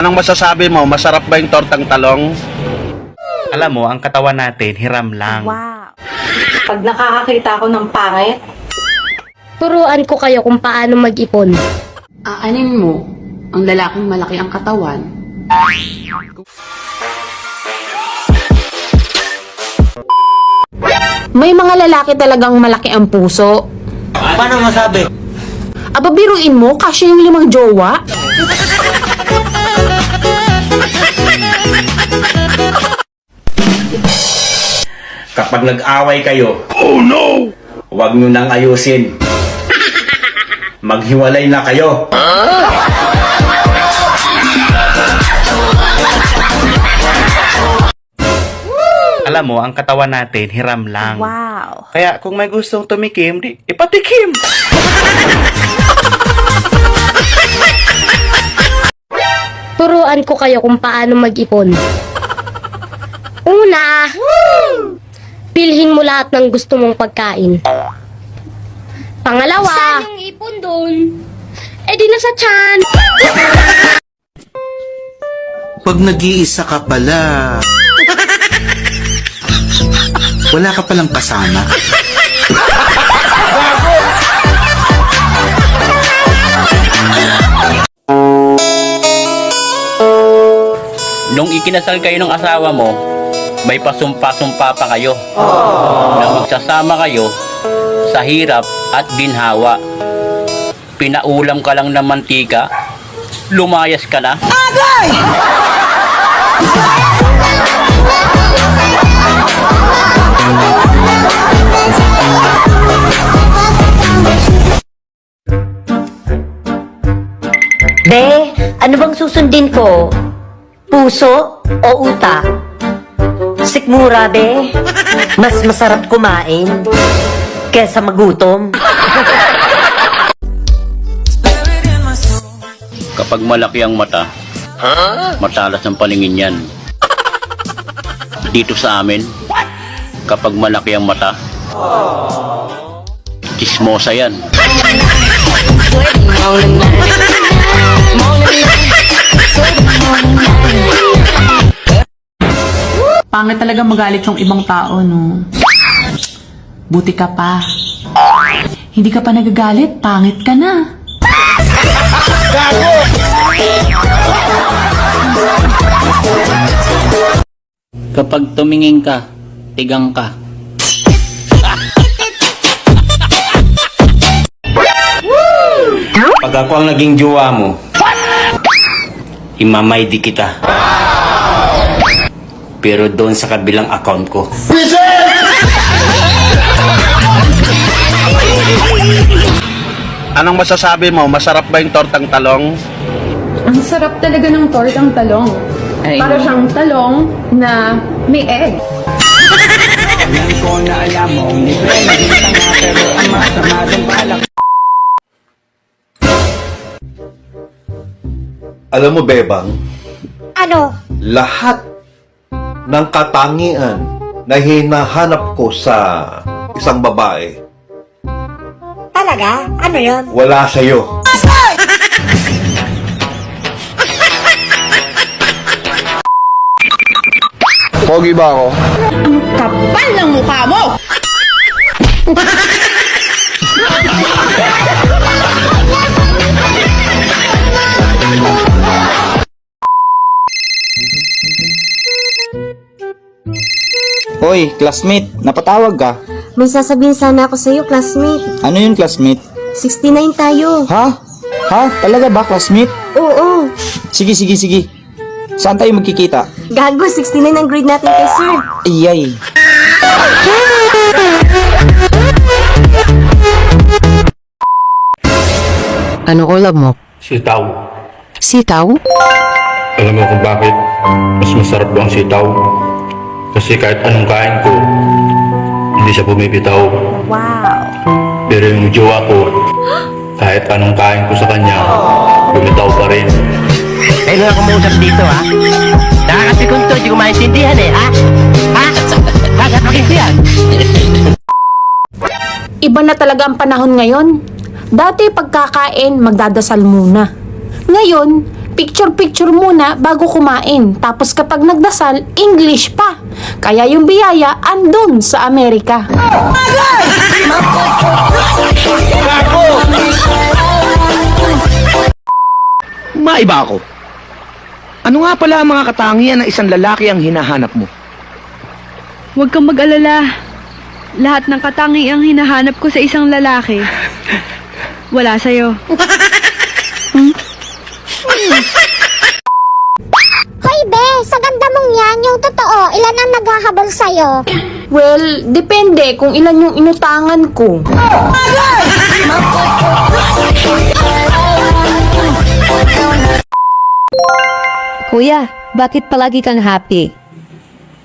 Anong masasabi mo? Masarap ba yung tortang talong? Alam mo, ang katawan natin, hiram lang. Wow. Pag nakakakita ako ng pangit, Turuan ko kayo kung paano mag-ipon. Aanin mo ang lalaking malaki ang katawan. May mga lalaki talagang malaki ang puso. Paano masabi? Aba, biruin mo, kasya yung 5 jowa. Kapag nag-away kayo, oh no! Huwag nyo nang ayusin. Maghiwalay na kayo. Alam mo, ang katawan natin, hiram lang. Wow. Kaya kung may gustong tumikim, di ipatikim. Turuan ko kayo kung paano mag-ipon. Una, bilhin mo lahat ng gusto mong pagkain. Pangalawa, saan yung ipon dun? Eh di nasa tiyan. Pag nag-iisa ka pala, wala ka palang kasama. Nung ikinasal kayo ng asawa mo, may pasumpa-sumpa pa kayo na magsasama kayo sa hirap at ginhawa. Pinaulam ka lang ng mantika, lumayas ka na. Be, ano bang susundin ko? Puso o utak? Sikmura, be. Mas masarap kumain kesa magutom. Kapag malaki ang mata, matalas ang paningin yan. Dito sa amin, kapag malaki ang mata, chismosa yan. Pangit talaga magalit yung ibang tao, no? Buti ka pa. Hindi ka pa nagagalit, pangit ka na. Kapag tumingin ka, tigang ka. Pag ako ang naging jowa mo, imamay di kita. Pero doon sa kabilang account ko. Anong masasabi mo? Masarap ba yung tortang talong? ang sarap talaga ng tortang talong. Para siyang talong na may egg. Alam mo, Bebang, Ano? lahat ng katangian na hinahanap ko sa isang babae, Talaga? Ano yon? wala sa'yo. Pogi ba ako? Kapal ng mukha mo! Hoy, classmate, napatawag ka. May sasabihin sana ako sa'yo, classmate. Ano yun, classmate? 69 tayo. Ha? Ha? Talaga ba, classmate? Oo. Sige, sige, sige. Saan tayo magkikita? Gago, 69 ang grade natin kay sir. Iyay. Ano ulam mo? Sitaw. Sitaw? Alam mo kung bakit mas masarap ang sitaw? Kasi kahit anong kain ko, hindi siya bumibitaw. Wow. Pero yung jowa ko, kahit anong kain ko sa kanya, bumitaw pa rin. Ay, nung ako mausap dito, ha? Nakakapikon to, hindi ko maintindihan eh, ha? Ha? Bakit makintiyan? Iba na talaga ang panahon ngayon. Dati pagkakain, magdadasal muna. Ngayon, mag-picture-picture muna bago kumain. Tapos kapag nagdasal, English pa. Kaya yung biyaya andun sa Amerika. Maiba ako. Ano nga pala ang mga katangian ng isang lalaki ang hinahanap mo? Huwag kang mag-alala. Lahat ng katangiang hinahanap ko sa isang lalaki, wala sa'yo. Hoy, be, sa ganda mong yan, yung totoo, ilan ang naghahabol sa'yo? Well, depende kung ilan yung inutangan ko. Kuya, bakit palagi kang happy?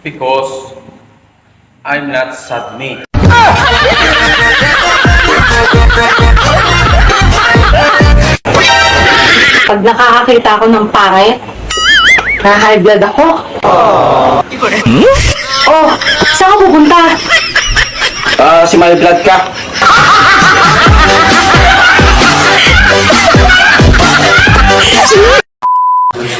Because I'm not sad me. Pag nakakakita ako ng pangit, na-high blood ako. Oh, saan ka pupunta? Si my blood ka.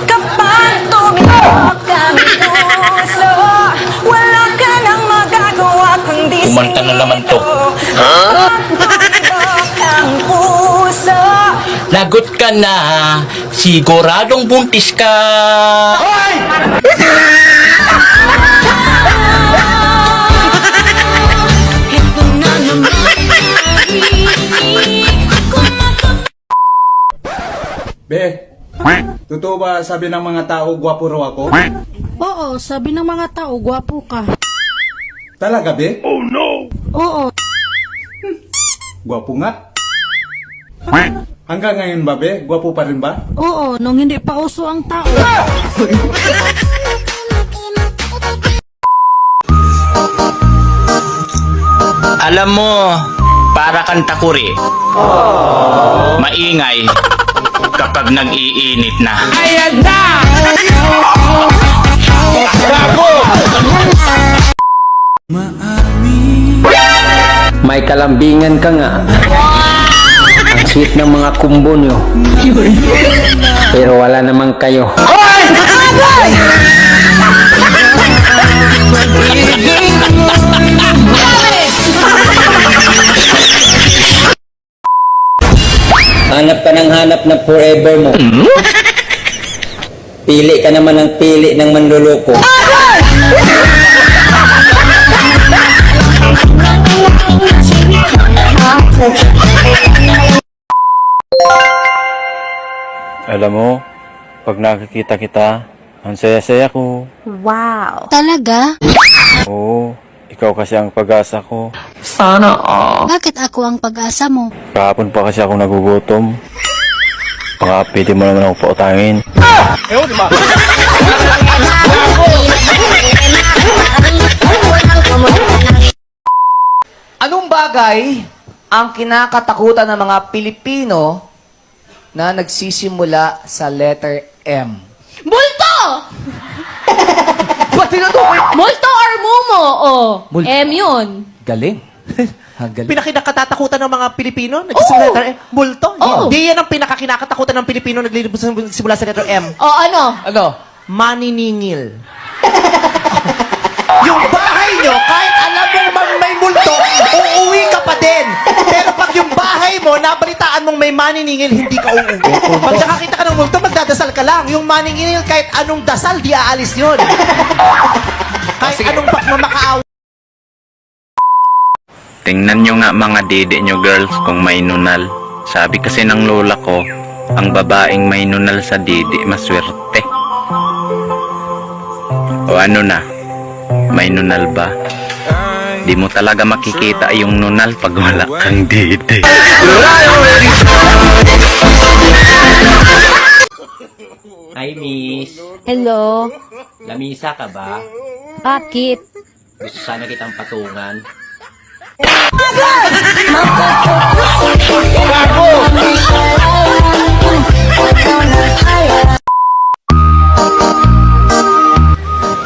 Kapag tumibok ang puso, wala ka nang magagawa kundi Kumanta na naman to. ang puso. Lagot ka na, siguradong buntis ka. Ito na naman Be, totoo ba sabi ng mga tao gwapo raw ako? Oo, sabi ng mga tao, gwapo ka. Talaga, be? Oo. Gwapo nga. Hanggang ngayon ba, be? Gwapo pa rin ba? Oo, nung hindi pa uso ang tao. Alam mo, para kang takuri. Maingay kapag nag-iinit na. May kalambingan ka nga. Ang sweet ng mga kumbo nyo. Pero wala naman kayo. Hanap ka ng hanap na forever mo. Pili ka naman ng pili ng manluloko. Alam mo, pag nakikita kita, ang saya-saya ko. Wow. Talaga? Oo, ikaw kasi ang pag-asa ko. Bakit ako ang pag-asa mo? Kahapon pa kasi ako nagugutom. Baka pwede mo naman ako pautangin. Anong bagay ang kinakatakutan ng mga Pilipino na nagsisimula sa letter M? Multo! Ba't tinutukoy? Multo or mumo? Oh, Multo. M yun. Galing. Ang galing. Pinakakinakatakutan ng mga Pilipino, nagsisimula sa multo. Oo. Hindi yan ang pinakakinakatakutan ng Pilipino nagsimula sa letter M. O ano? Ano? Maniningil. Yung bahay nyo, kahit alam mo may multo, uuwi ka pa din. Pero pag yung bahay mo, nabalitaan mong may maniningil, hindi ka uuwi. Pag nakakita ka ng multo, magdadasal ka lang. Yung maniningil, kahit anong dasal, di aalis yun. Kahit anong pagmamakaawa. Tingnan nyo nga mga dede nyo girls kung may nunal. Sabi kasi ng lola ko, ang babaeng may nunal sa dede, maswerte. O ano na, may nunal ba? Di mo talaga makikita yung nunal pag wala kang dede. Hi miss, Hello? lamisa ka ba? Bakit? Gusto sana kitang patungan.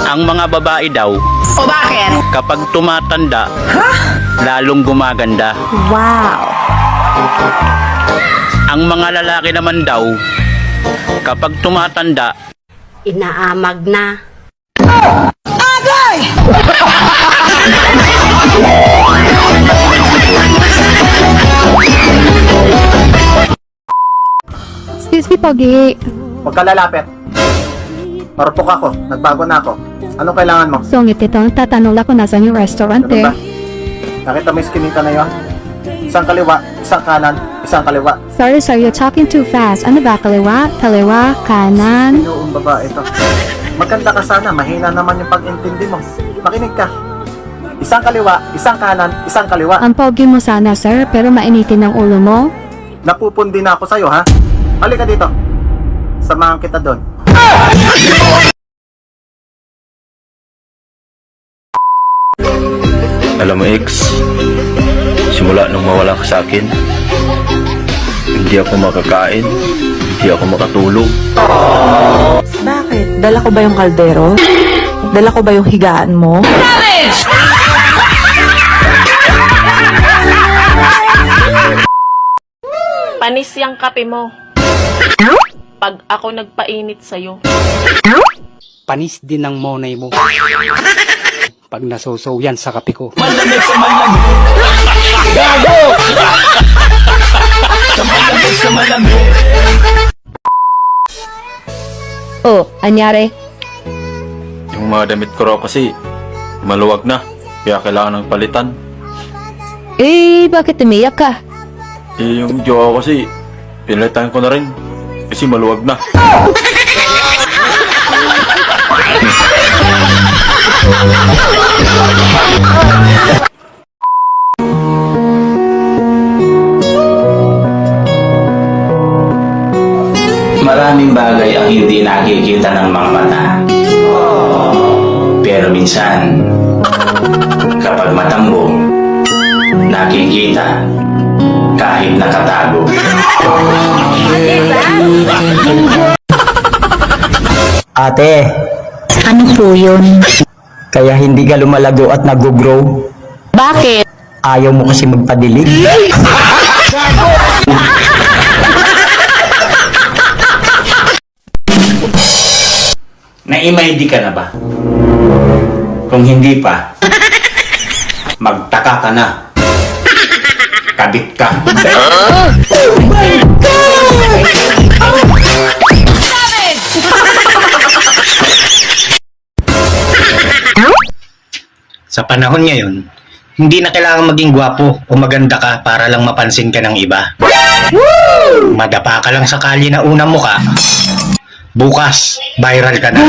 Ang mga babae daw, O bakit? kapag tumatanda, lalong gumaganda. Wow. Ang mga lalaki naman daw, Kapag tumatanda, Inaamag na. Excuse me, Pogi. Huwag ka lalapit. Marupok ako. Nagbago na ako. Anong kailangan mo? Songit ito, tatanong lang kung nasan yung restaurant Ganun ba? Nakita mo yung skinita na yun? Isang kaliwa, isang kanan, isang kaliwa. Sorry, sir, you're talking too fast. Ano ba? Kaliwa? Kaliwa? Kanan? Yung babae ito. Maganda ka sana, mahina naman yung pag-intindi mo. Makinig ka. Isang kaliwa, isang kanan, isang kaliwa. Ang pogi mo sana, sir, pero mainitin ang ulo mo. Napupundi na ako sa'yo, ha? Halika dito. Samahan kita doon. Alam mo, X, simula nung mawala ka sa akin, hindi ako makakain, hindi ako makatulog. Bakit? Dala ko ba yung kaldero? Dala ko ba yung higaan mo? Panis yung kape mo. Pag ako nagpainit sa'yo. Panis din ang monay mo. Pag nasusaw yan sa kape ko. Oh, anyari? Yung mga damit ko raw kasi, maluwag na, kaya kailangan ng palitan. Eh, bakit umiyak ka? Eh, yung jowa ko kasi, pinalitan ko na rin, kasi maluwag na. maraming bagay ang hindi nakikita ng mga mata. Pero minsan, kapag mata mo, nakikita kahit nakatago. Ate, Ano po yun? kaya hindi ka lumalago at nag-grow? Bakit? Ayaw mo kasi magpadilig? Naimay-di ka na ba? Kung hindi pa, magtaka ka na. Kabit ka. Sa panahon ngayon, hindi na kailangan maging gwapo o maganda ka para lang mapansin ka ng iba. Madapa ka lang sa kalye na unang muka. Bukas, viral ka na.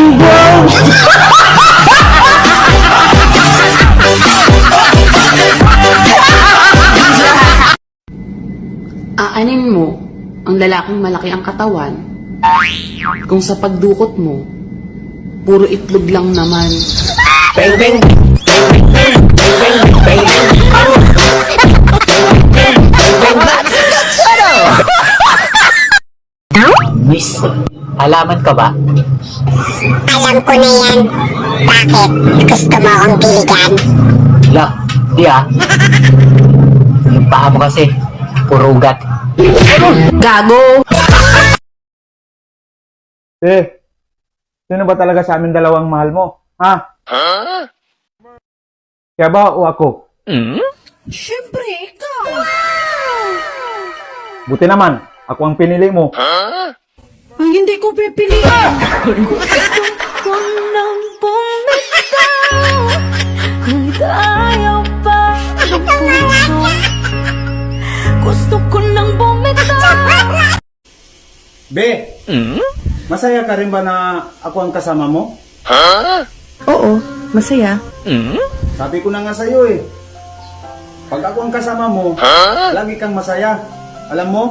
Aanin mo ang lalaking malaki ang katawan kung sa pagdukot mo, puro itlog lang naman. Miss, alaman ka ba? Alam ko na yan. Bakit? Gusto mo akong biligan? La, di Yung paa mo kasi, puro ugat. Gago! Sino ba talaga sa amin dalawang mahal mo? Ha? Kaya ba o ako? Siyempre, ikaw! Buti naman, ako ang pinili mo. Ang hindi ko pipiliin! Gusto ko nang bumitaw kahit ayaw pa ng puso. Gusto ko nang bumitaw. Be, masaya ka rin ba na ako ang kasama mo? Oo, masaya. Sabi ko na nga sa'yo eh. Pag ako ang kasama mo, lagi kang masaya. Alam mo?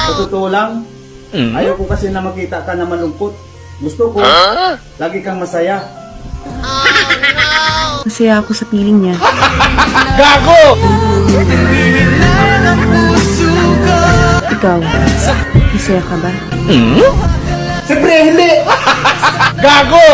Sa totoo lang, ayaw ko kasi na makita ka na malungkot. Gusto ko, lagi kang masaya. Masaya ako sa piling niya. Gago! Ikaw, masaya ka ba? Siyempre, hindi! Gago!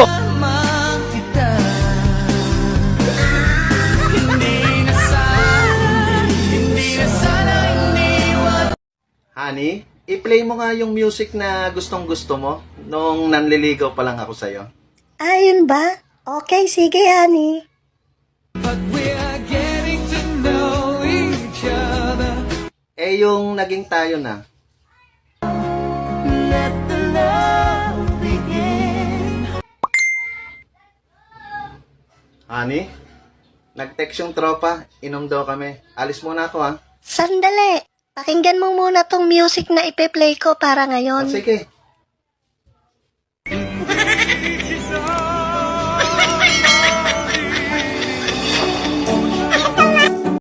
Honey, i-play mo nga yung music na gustong gusto mo nung nanliligaw pa lang ako sa'yo. Ayun ba? Okay, sige, honey. Eh, yung naging tayo na. Honey, nag-text yung tropa, inom daw kami. Alis muna ako ha. Sandali. Pakinggan mo muna tong music na ipe-play ko para ngayon. Sige,